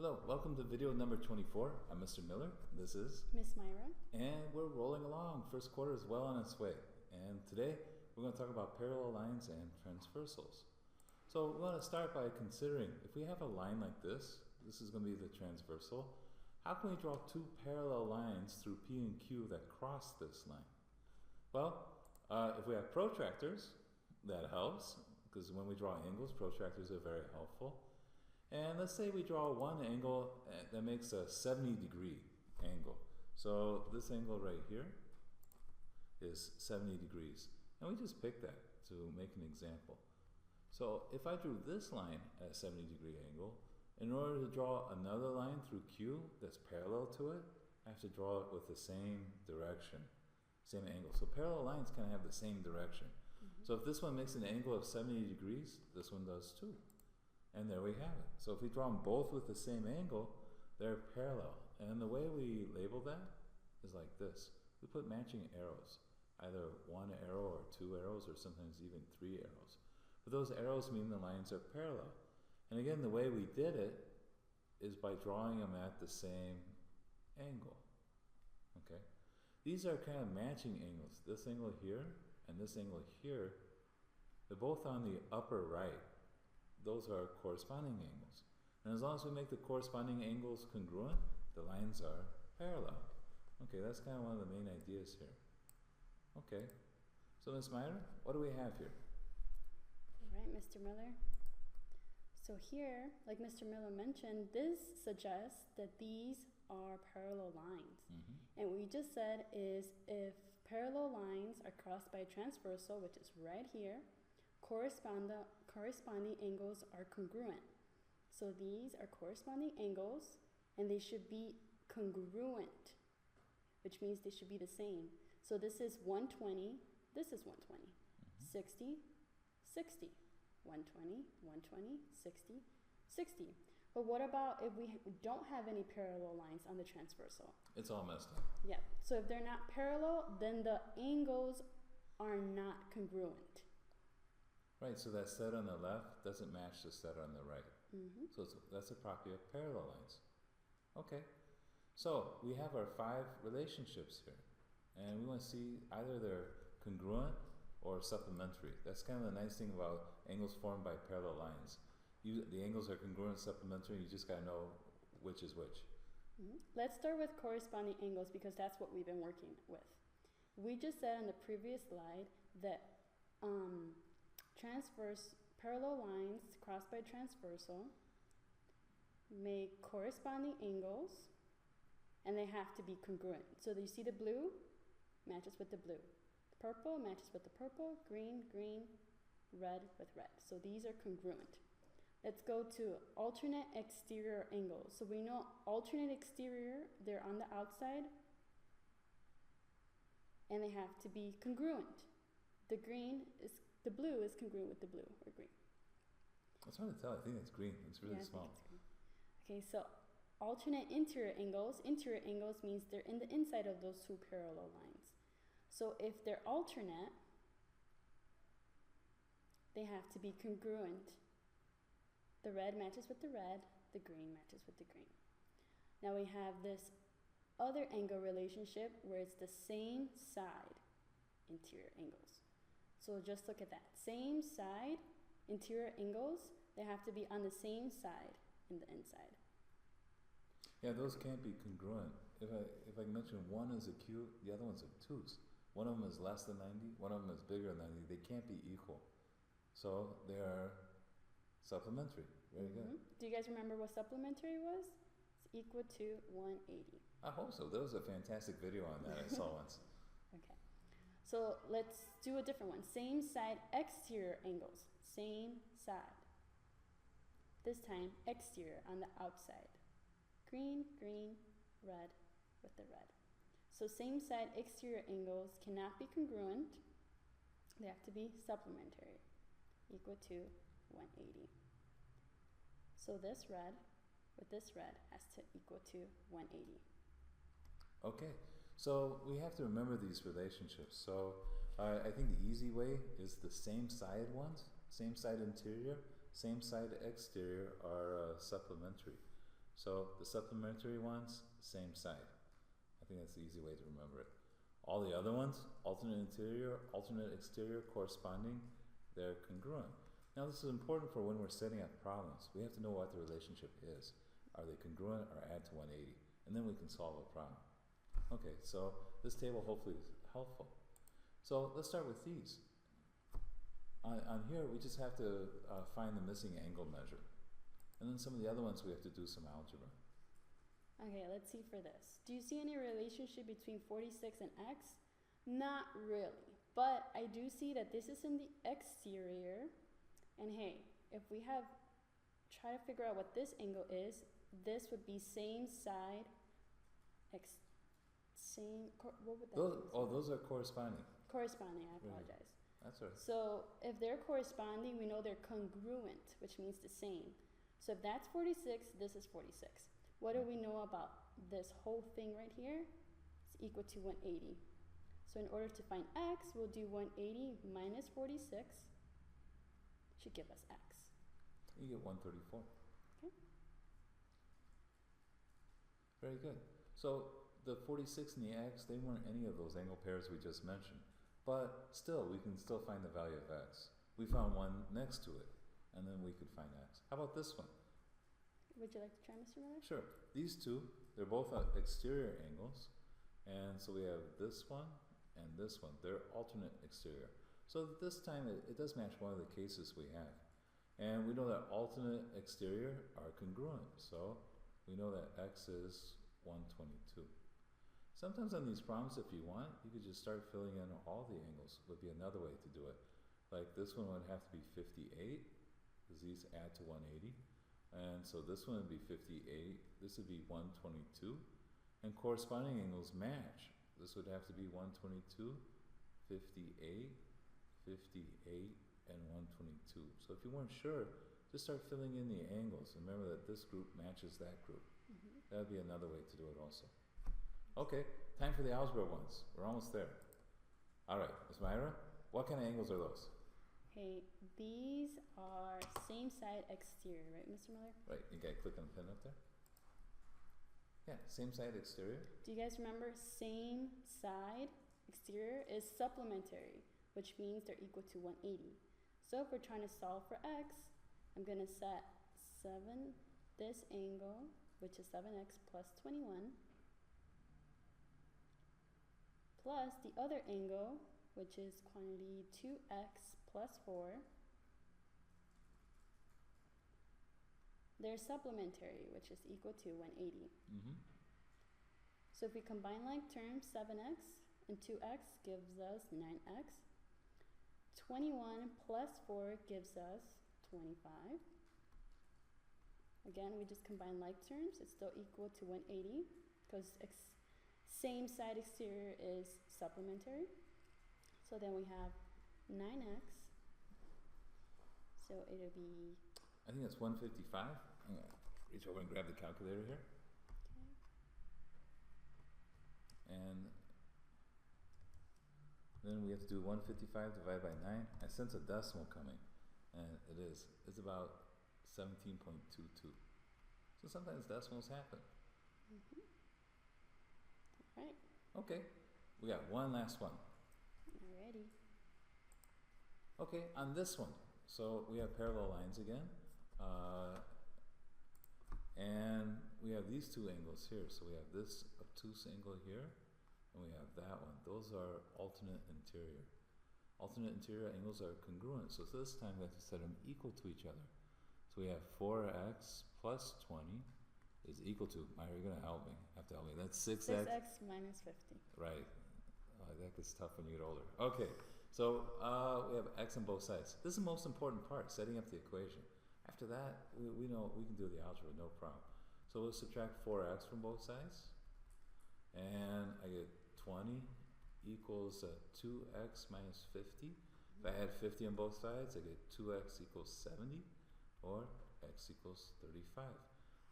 Hello, welcome to video number 24. I'm Mr. Miller. This is Miss Myra. And we're rolling along. First quarter is well on its way. And today we're going to talk about parallel lines and transversals. So we want to start by considering if we have a line like this is going to be the transversal. How can we draw two parallel lines through P and Q that cross this line? Well, if we have protractors, that helps, because when we draw angles, protractors are very helpful. And let's say we draw one angle that makes a 70-degree angle. So this angle right here is 70 degrees. And we just picked that to make an example. So if I drew this line at a 70-degree angle, in order to draw another line through Q that's parallel to it, I have to draw it with the same direction, same angle. So parallel lines kind of have the same direction. So if this one makes an angle of 70 degrees, this one does too. And there we have it. So if we draw them both with the same angle, they're parallel. And the way we label that is like this. We put matching arrows, either one arrow or two arrows, or sometimes even three arrows. But those arrows mean the lines are parallel. And again, the way we did it is by drawing them at the same angle. Okay? These are kind of matching angles. This angle here and this angle here, they're both on the upper right. Those are corresponding angles. And as long as we make the corresponding angles congruent, the lines are parallel. Okay, that's kind of one of the main ideas here. Okay, so Ms. Myra, what do we have here? All right, Mr. Miller. So here, like Mr. Miller mentioned, this suggests that these are parallel lines. And what we just said is if parallel lines are crossed by a transversal, which is right here, corresponding angles are congruent. So these are corresponding angles, and they should be congruent, which means they should be the same. So this is 120, this is 120, 60, 60, 120, 120, 60, 60. But what about if we don't have any parallel lines on the transversal? It's all messed up. Yeah, so if they're not parallel, then the angles are not congruent. Right, so that set on the left doesn't match the set on the right. So that's a property of parallel lines. Okay, so we have our 5 relationships here. And we want to see either they're congruent or supplementary. That's kind of the nice thing about angles formed by parallel lines. The angles are congruent, supplementary, you just got to know which is which. Let's start with corresponding angles because that's what we've been working with. We just said on the previous slide that parallel lines crossed by transversal make corresponding angles, and they have to be congruent. So you see the blue matches with the blue, the purple matches with the purple, green, green, red with red. So these are congruent. Let's go to alternate exterior angles. So we know alternate exterior, they're on the outside, and they have to be congruent. The blue is congruent with the blue or green. It's hard to tell. I think it's green. It's really small. I think it's green. Okay, so alternate interior angles. Interior angles means they're in the inside of those two parallel lines. So if they're alternate, they have to be congruent. The red matches with the red, the green matches with the green. Now we have this other angle relationship where it's the same side interior angles. So just look at that. Same side, interior angles, they have to be on the same side in the inside. Yeah, those can't be congruent. If I mention one is acute, the other one's obtuse. One of them is less than 90, one of them is bigger than 90. They can't be equal. So they are supplementary. Very good. Do you guys remember what supplementary was? It's equal to 180. I hope so. There was a fantastic video on that I saw once. Okay. So let's do a different one. Same side exterior angles. Same side. This time exterior on the outside. Green, green, red with the red. So same side exterior angles cannot be congruent. They have to be supplementary. Equal to 180. So this red with this red has to equal to 180. Okay, so we have to remember these relationships. So I think the easy way is the same side ones, same side interior, same side exterior are supplementary. So the supplementary ones, same side. I think that's the easy way to remember it. All the other ones, alternate interior, alternate exterior, corresponding, they're congruent. Now this is important for when we're setting up problems. We have to know what the relationship is. Are they congruent or add to 180? And then we can solve a problem. Okay, so this table hopefully is helpful. So let's start with these. On here, we just have to find the missing angle measure. And then some of the other ones, we have to do some algebra. Okay, let's see for this. Do you see any relationship between 46 and x? Not really, but I do see that this is in the exterior. And hey, if we try to figure out what this angle is, this would be same side, what would that be? Those are corresponding. Corresponding, I apologize. That's right. So if they're corresponding, we know they're congruent, which means the same. So if that's 46, this is 46. What do we know about this whole thing right here? It's equal to 180. So in order to find x, we'll do 180 minus 46 should give us x. You get 134. Okay. Very good. So the 46 and the x, they weren't any of those angle pairs we just mentioned. But still, we can still find the value of x. We found one next to it, and then we could find x. How about this one? Would you like to try, Mr. Miller? Sure. These two, they're both exterior angles. And so we have this one and this one. They're alternate exterior. So this time it does match one of the cases we have. And we know that alternate exterior are congruent. So we know that x is 122. Sometimes on these problems, if you want, you could just start filling in all the angles. Would be another way to do it. Like this one would have to be 58, because these add to 180. And so this one would be 58, this would be 122. And corresponding angles match. This would have to be 122, 58, 58, and 122. So if you weren't sure, just start filling in the angles. Remember that this group matches that group. That would be another way to do it also. Okay, time for the algebra ones. We're almost there. All right, Ms. Myra, what kind of angles are those? Hey, these are same side exterior, right, Mr. Miller? Right, you gotta click on the pen up there. Yeah, same side exterior. Do you guys remember same side exterior is supplementary, which means they're equal to 180. So if we're trying to solve for x, I'm gonna set this angle, which is 7x plus 21, plus the other angle, which is quantity 2x plus 4. They're supplementary, which is equal to 180. So if we combine like terms, 7x and 2x gives us 9x. 21 plus 4 gives us 25. Again, we just combine like terms. It's still equal to 180 because same side exterior is supplementary. So then we have 9x. So it'll be... I think it's 155. I'm going to reach over and grab the calculator here. Okay. And then we have to do 155 divided by 9. I sense a decimal coming, and it is. It's about 17.22. So sometimes decimals happen. All right. Okay, we got one last one. Alrighty. Okay, on this one, so we have parallel lines again. And we have these two angles here. So we have this obtuse angle here, and we have that one. Those are alternate interior. Alternate interior angles are congruent. So this time we have to set them equal to each other. So we have 4x plus 20 is equal to, Myra, you're going to help me. Have to help me. That's 6x. 6x minus 50. Right. That gets tough when you get older. Okay. So we have x on both sides. This is the most important part, setting up the equation. After that, we know we can do the algebra, no problem. So we'll subtract 4x from both sides. And I get 20 equals 2x minus 50. If I add 50 on both sides, I get 2x equals 70, or x equals 35.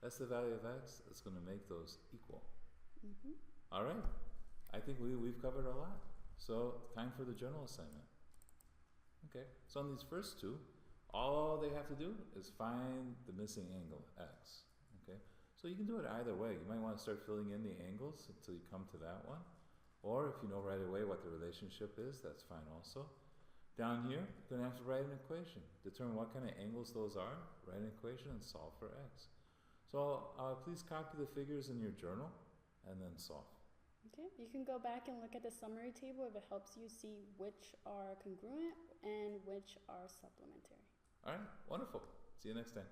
That's the value of x. That's going to make those equal. All right. I think we've covered a lot. So time for the journal assignment. Okay. So on these first two, all they have to do is find the missing angle, x. Okay. So you can do it either way. You might want to start filling in the angles until you come to that one. Or if you know right away what the relationship is, that's fine also. Down here, you're going to have to write an equation. Determine what kind of angles those are, write an equation, and solve for x. So please copy the figures in your journal and then solve. Okay, you can go back and look at the summary table if it helps you see which are congruent and which are supplementary. All right, wonderful. See you next time.